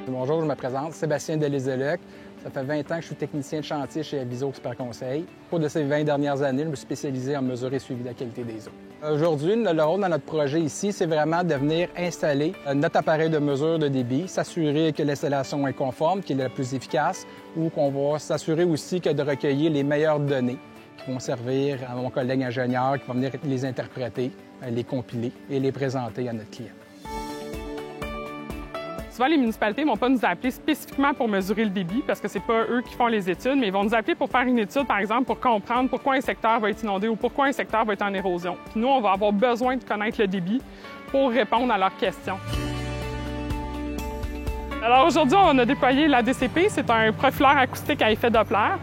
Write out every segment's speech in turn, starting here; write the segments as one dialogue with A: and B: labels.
A: Bonjour, je me présente, Sébastien Delézelec. Ça fait 20 ans que je suis technicien de chantier chez Aviso Expert Conseil. Au cours de ces 20 dernières années, je me suis spécialisé en mesure et suivi de la qualité des eaux. Aujourd'hui, le rôle dans notre projet ici, c'est vraiment de venir installer notre appareil de mesure de débit, s'assurer que l'installation est conforme, qu'elle est la plus efficace, ou qu'on va s'assurer aussi que de recueillir les meilleures données qui vont servir à mon collègue ingénieur qui va venir les interpréter, les compiler et les présenter à notre client.
B: Souvent, les municipalités ne vont pas nous appeler spécifiquement pour mesurer le débit parce que ce n'est pas eux qui font les études, mais ils vont nous appeler pour faire une étude, par exemple, pour comprendre pourquoi un secteur va être inondé ou pourquoi un secteur va être en érosion. Puis nous, on va avoir besoin de connaître le débit pour répondre à leurs questions. Alors aujourd'hui, on a déployé l'ADCP. C'est un profileur acoustique à effet Doppler.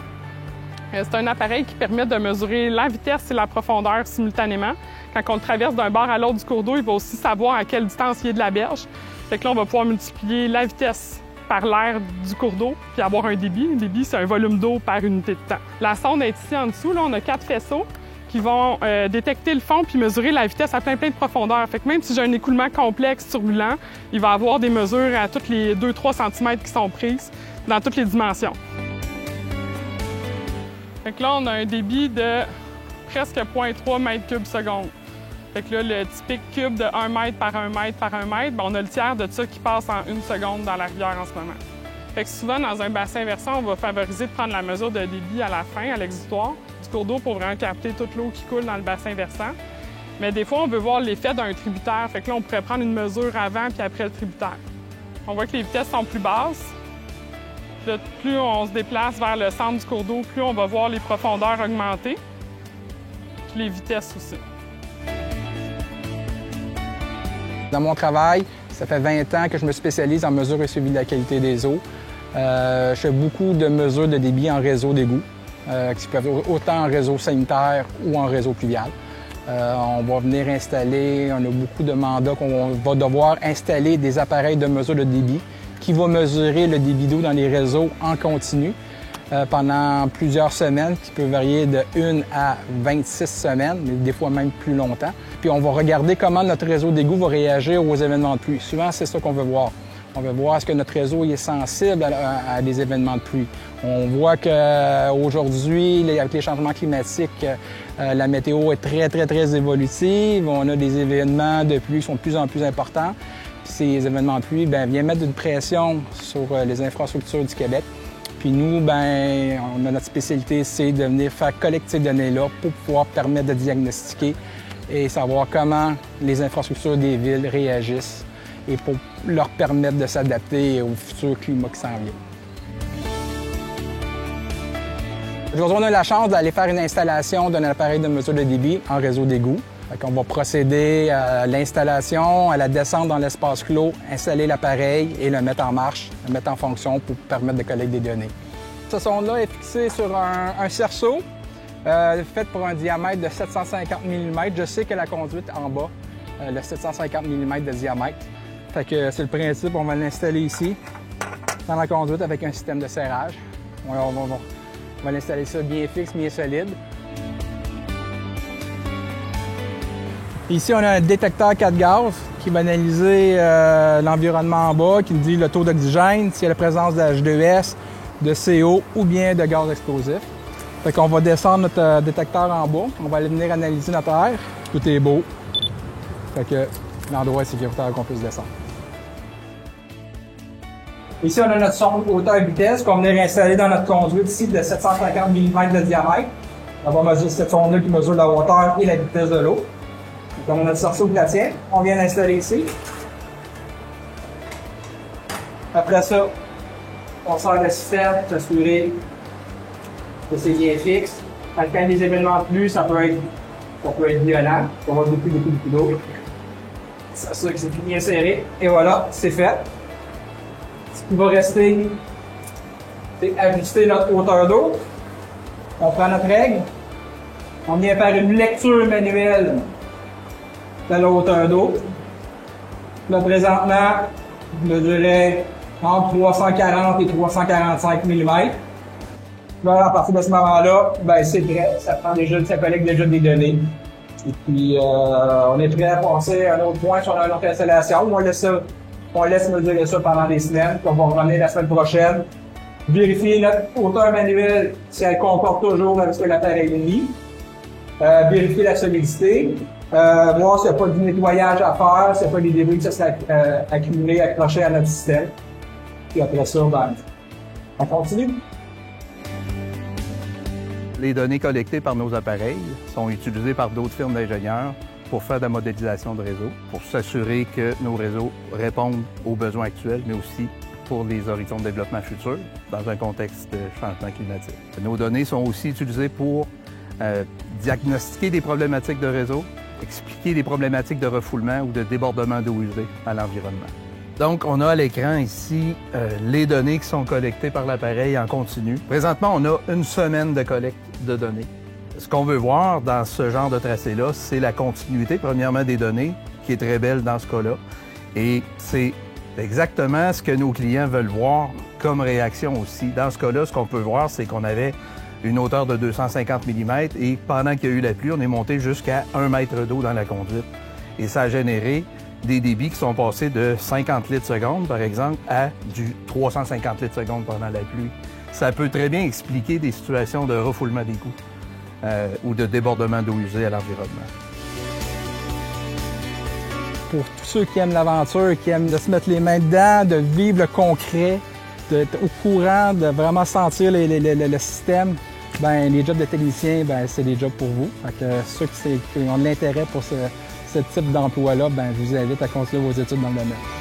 B: C'est un appareil qui permet de mesurer la vitesse et la profondeur simultanément. Quand on le traverse d'un bord à l'autre du cours d'eau, il va aussi savoir à quelle distance il est de la berge. Fait que là, on va pouvoir multiplier la vitesse par l'air du cours d'eau puis avoir un débit. Le débit, c'est un volume d'eau par unité de temps. La sonde est ici en dessous. Là, on a 4 faisceaux qui vont détecter le fond puis mesurer la vitesse à plein de profondeur. Fait que même si j'ai un écoulement complexe, turbulent, il va avoir des mesures à toutes les 2-3 cm qui sont prises dans toutes les dimensions. Fait que là, on a un débit de presque 0,3 m³/s. Fait que là, le typique cube de 1 mètre par 1 mètre par 1 mètre, on a le tiers de ça qui passe en 1 seconde dans la rivière en ce moment. Fait que souvent, dans un bassin versant, on va favoriser de prendre la mesure de débit à la fin, à l'exutoire du cours d'eau pour vraiment capter toute l'eau qui coule dans le bassin versant. Mais des fois, on veut voir l'effet d'un tributaire. Fait que là, on pourrait prendre une mesure avant puis après le tributaire. On voit que les vitesses sont plus basses. Là, plus on se déplace vers le centre du cours d'eau, plus on va voir les profondeurs augmenter, puis les vitesses aussi.
A: Dans mon travail, ça fait 20 ans que je me spécialise en mesure et suivi de la qualité des eaux. Je fais beaucoup de mesures de débit en réseau d'égouts, qui peuvent être autant en réseau sanitaire ou en réseau pluvial. On va venir installer, on a beaucoup de mandats qu'on va devoir installer des appareils de mesure de débit qui vont mesurer le débit d'eau dans les réseaux en continu pendant plusieurs semaines, qui peut varier de 1 à 26 semaines, mais des fois même plus longtemps. Puis on va regarder comment notre réseau d'égout va réagir aux événements de pluie. Souvent, c'est ça qu'on veut voir. On veut voir est-ce que notre réseau est sensible à des événements de pluie. On voit qu'aujourd'hui, avec les changements climatiques, la météo est très évolutive. On a des événements de pluie qui sont de plus en plus importants. Puis ces événements de pluie viennent mettre une pression sur les infrastructures du Québec. Puis nous, on a notre spécialité, c'est de venir faire collecter ces données-là pour pouvoir permettre de diagnostiquer et savoir comment les infrastructures des villes réagissent et pour leur permettre de s'adapter au futur climat qui s'en vient. Aujourd'hui, on a la chance d'aller faire une installation d'un appareil de mesure de débit en réseau d'égout. On va procéder à l'installation, à la descente dans l'espace clos, installer l'appareil et le mettre en marche, le mettre en fonction pour permettre de collecter des données. Ce sonde-là est fixé sur un cerceau fait pour un diamètre de 750 mm. Je sais que la conduite en bas, le 750 mm de diamètre. Fait que c'est le principe, on va l'installer ici, dans la conduite avec un système de serrage. On va l'installer ça bien fixe, bien solide. Ici, on a un détecteur 4 gaz qui va analyser l'environnement en bas, qui nous dit le taux d'oxygène, s'il y a la présence de H2S, de CO ou bien de gaz explosif. Fait qu'on va descendre notre détecteur en bas, on va aller venir analyser notre air. Tout est beau. Fait que l'endroit est sécuritaire qu'on puisse descendre. Ici, on a notre sonde hauteur-vitesse qu'on va venir installer dans notre conduite ici de 750 mm de diamètre. On va mesurer cette sonde-là qui mesure la hauteur et la vitesse de l'eau. Donc, on a notre cerceau platien, on vient l'installer ici. Après ça, on sort le système, s'assurer que c'est bien fixe. Quand il y a des événements de pluie, ça peut être violent. On va avoir beaucoup d'eau. S'assurer que c'est bien serré. Et voilà, c'est fait. Ce qui va rester, c'est ajuster notre hauteur d'eau. On prend notre règle. On vient faire une lecture manuelle de la hauteur d'eau. Là, présentement, je dirais entre 340 et 345 mm. Là, à partir de ce moment-là, c'est prêt. Ça collecte déjà des données. Et puis, on est prêt à passer à un autre point sur notre installation. On va laisser ça On laisse mesurer ça pendant des semaines, puis on va revenir la semaine prochaine. Vérifier notre hauteur manuelle si elle concorde toujours avec ce que l'appareil dit. Vérifier la solidité. Voir s'il n'y a pas de nettoyage à faire, s'il n'y a pas des débris qui se sont accumulés, accrochés à notre système. Puis après ça, ben, on continue.
C: Les données collectées par nos appareils sont utilisées par d'autres firmes d'ingénieurs pour faire de la modélisation de réseaux, pour s'assurer que nos réseaux répondent aux besoins actuels, mais aussi pour les horizons de développement futurs dans un contexte de changement climatique. Nos données sont aussi utilisées pour diagnostiquer des problématiques de réseau, expliquer des problématiques de refoulement ou de débordement d'eau usée à l'environnement. Donc, on a à l'écran ici les données qui sont collectées par l'appareil en continu. Présentement, on a une semaine de collecte de données. Ce qu'on veut voir dans ce genre de tracé-là, c'est la continuité, premièrement, des données, qui est très belle dans ce cas-là. Et c'est exactement ce que nos clients veulent voir comme réaction aussi. Dans ce cas-là, ce qu'on peut voir, c'est qu'on avait une hauteur de 250 mm et pendant qu'il y a eu la pluie, on est monté jusqu'à 1 mètre d'eau dans la conduite. Et ça a généré des débits qui sont passés de 50 litres seconde, par exemple, à du 350 litres seconde pendant la pluie. Ça peut très bien expliquer des situations de refoulement d'égouts ou de débordement d'eau usée à l'environnement.
A: Pour tous ceux qui aiment l'aventure, qui aiment de se mettre les mains dedans, de vivre le concret, d'être au courant, de vraiment sentir le système, ben les jobs de technicien, ben c'est des jobs pour vous. Fait que ceux qui ont de l'intérêt pour ce type d'emploi-là, ben je vous invite à continuer vos études dans le domaine.